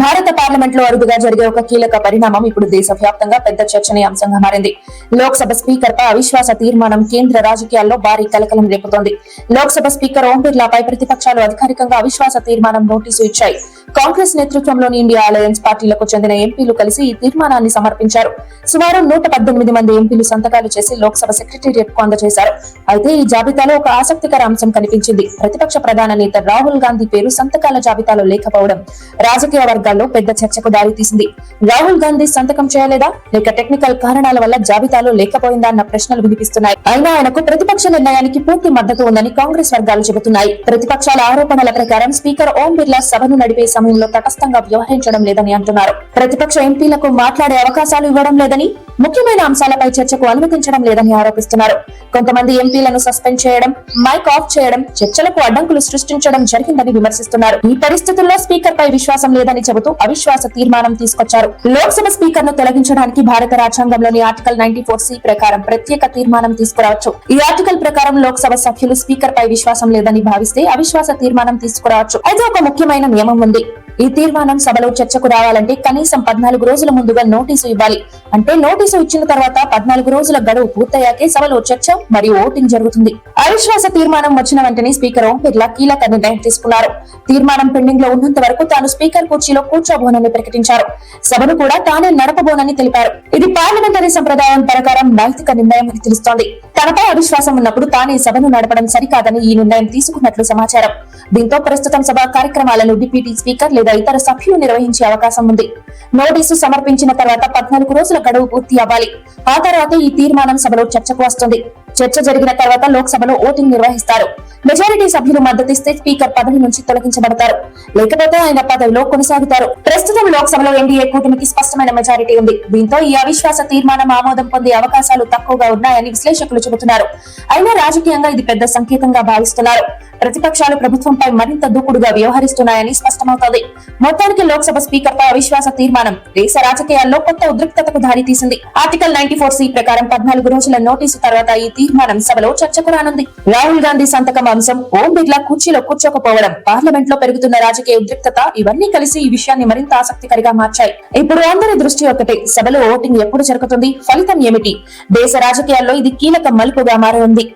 భారత పార్లమెంట్ లో అరుదుగా జరిగే ఒక కీలక పరిణామం ఇప్పుడు దేశవ్యాప్తంగా పెద్ద చర్చనీయాంశంగా మారింది. లోక్సభ స్పీకర్ పై అవిశ్వాస తీర్మానం కేంద్ర రాజకీయాల్లో భారీ కలకలం రేపుతోంది. లోక్సభ స్పీకర్ ఓం బిర్లాపై ప్రతిపక్షాలు అధికారికంగా అవిశ్వాస తీర్మానం నోటీసు ఇచ్చాయి. కాంగ్రెస్ నేతృత్వంలోని ఇండియా అలయన్స్ పార్టీలకు చెందిన ఎంపీలు కలిసి ఈ తీర్మానాన్ని సమర్పించారు. సుమారు 118 మంది ఎంపీలు సంతకాలు చేసి లోక్సభ సెక్రటేరియట్ కు అందజేశారు. అయితే ఈ జాబితాలో ఒక ఆసక్తికర అంశం కనిపించింది. ప్రతిపక్ష ప్రధాన నేత రాహుల్ గాంధీ పేరు సంతకాల జాబితాలో లేకపోవడం రాజకీయ వర్గాల్లో పెద్ద చర్చకు దారితీసింది. రాహుల్ గాంధీ సంతకం చేయలేదా లేక టెక్నికల్ కారణాల వల్ల జాబితాలో లేకపోయిందా అన్న ప్రశ్నలు వినిపిస్తున్నాయి. అయినా ఆయనకు ప్రతిపక్ష నిర్ణయానికి పూర్తి మద్దతు ఉందని కాంగ్రెస్ వర్గాలు చెబుతున్నాయి. ప్రతిపక్షాల ఆరోపణల ప్రకారం స్పీకర్ ఓం బిర్లా సభను నడిపే సమయంలో తటస్థంగా వ్యవహరించడం లేదని అంటున్నారు. ప్రతిపక్ష ఎంపీలకు మాట్లాడే అవకాశాలు ఇవ్వడం లేదని, ముఖ్యమైన అంశాలపై చర్చకు అనుమతించడం లేదని ఆరోపిస్తున్నారు. కొంతమంది ఎంపీలను సస్పెండ్ చేయడం, మైక్ ఆఫ్ చేయడం, చర్చలకు అడ్డంకులు సృష్టించడం జరిగిందని విమర్శిస్తున్నారు. ఈ పరిస్థితుల్లో స్పీకర్ పై విశ్వాసం లేదని చెబుతూ అవిశ్వాస తీర్మానం తీసుకొచ్చారు. లోక్సభ స్పీకర్ ను తొలగించడానికి భారత రాజ్యాంగంలోని ఆర్టికల్ 94C ప్రకారం ప్రత్యేక తీర్మానం తీసుకురావచ్చు. ఈ ఆర్టికల్ ప్రకారం లోక్సభ సభ్యులు స్పీకర్ పై విశ్వాసం లేదని భావిస్తే అవిశ్వాస తీర్మానం తీసుకురావచ్చు. అయితే ఒక ముఖ్యమైన నియమం ఉంది. ఈ తీర్మానం సభలో చర్చకు రావాలంటే కనీసం 14 రోజుల ముందుగా నోటీసు ఇవ్వాలి. అంటే నోటీసు ఇచ్చిన తర్వాత 14 రోజుల గడువు పూర్తయ్యాకే సభలో చర్చ మరియు ఓటింగ్ జరుగుతుంది. అవిశ్వాస తీర్మానం వచ్చిన వెంటనే స్పీకర్ ఓం బిర్లా కీలక నిర్ణయం తీసుకున్నారు. తీర్మానం పెండింగ్ లో ఉన్నంత వరకు తాను స్పీకర్ కుర్చీలో కూర్చోబోనని ప్రకటించారు. సభను కూడా తానే నడపబోనని తెలిపారు. ఇది పార్లమెంటరీ సంప్రదాయం ప్రకారం నైతిక నిర్ణయం అని తెలుస్తోంది. తనపై అవిశ్వాసం ఉన్నప్పుడు తానే సభను నడపడం సరికాదని ఈ నిర్ణయం తీసుకున్నట్లు సమాచారం. దీంతో ప్రస్తుతం సభ కార్యక్రమాలను డిప్యూటీ స్పీకర్ లేదా ఇతర సభ్యులు నిర్వహించే అవకాశం ఉంది. నోటీసు సమర్పించిన తర్వాత 14 రోజుల గడువు పూర్తి అవ్వాలి. ఆ తర్వాత ఈ తీర్మానం సభలో చర్చకు వస్తుంది. చర్చ జరిగిన తర్వాత లోక్సభలో ఓటింగ్ నిర్వహిస్తారు. మెజారిటీ సభ్యులు మద్దతిస్తే స్పీకర్ పదవి నుంచి తొలగించబడతారు. లేకపోతే ఆయన పదవిలో కొనసాగుతారు. ప్రస్తుతం లోక్సభలో ఎన్డీఏ కూటమికి స్పష్టమైన మెజారిటీ ఉంది. దీంతో ఈ అవిశ్వాస తీర్మానం ఆమోదం పొందే అవకాశాలు తక్కువగా ఉన్నాయని విశ్లేషకులు చెబుతున్నారు. అయినా రాజకీయంగా ఇది పెద్ద సంకేతంగా భావిస్తున్నారు. ప్రతిపక్షాలు ప్రభుత్వంపై మరింత దూకుడుగా వ్యవహరిస్తున్నాయని స్పష్టమవుతోంది. మొత్తానికి లోక్సభ స్పీకర్ పై అవిశ్వాస తీర్మానం దేశ రాజకీయాల్లో కొత్త ఉద్రిక్తతకు దారితీసింది. ఆర్టికల్ 94C ప్రకారం 14 రోజుల నోటీసు తర్వాత ఈ తీర్మానం సభలో చర్చకు రానుంది. రాహుల్ గాంధీ సంతకం అంశం, ఓం బిర్లా కుర్చీలో కూర్చోకపోవడం, పార్లమెంట్ లో పెరుగుతున్న రాజకీయ ఉద్రిక్తత ఇవన్నీ కలిసి ఈ విషయాన్ని మరింత ఆసక్తికరంగా మార్చాయి. ఇప్పుడు అందరి దృష్టి ఒకటే, సభలో ఓటింగ్ ఎప్పుడు జరుగుతుంది, ఫలితం ఏమిటి? దేశ రాజకీయాల్లో ఇది కీలక మలుపుగా మారనుంది.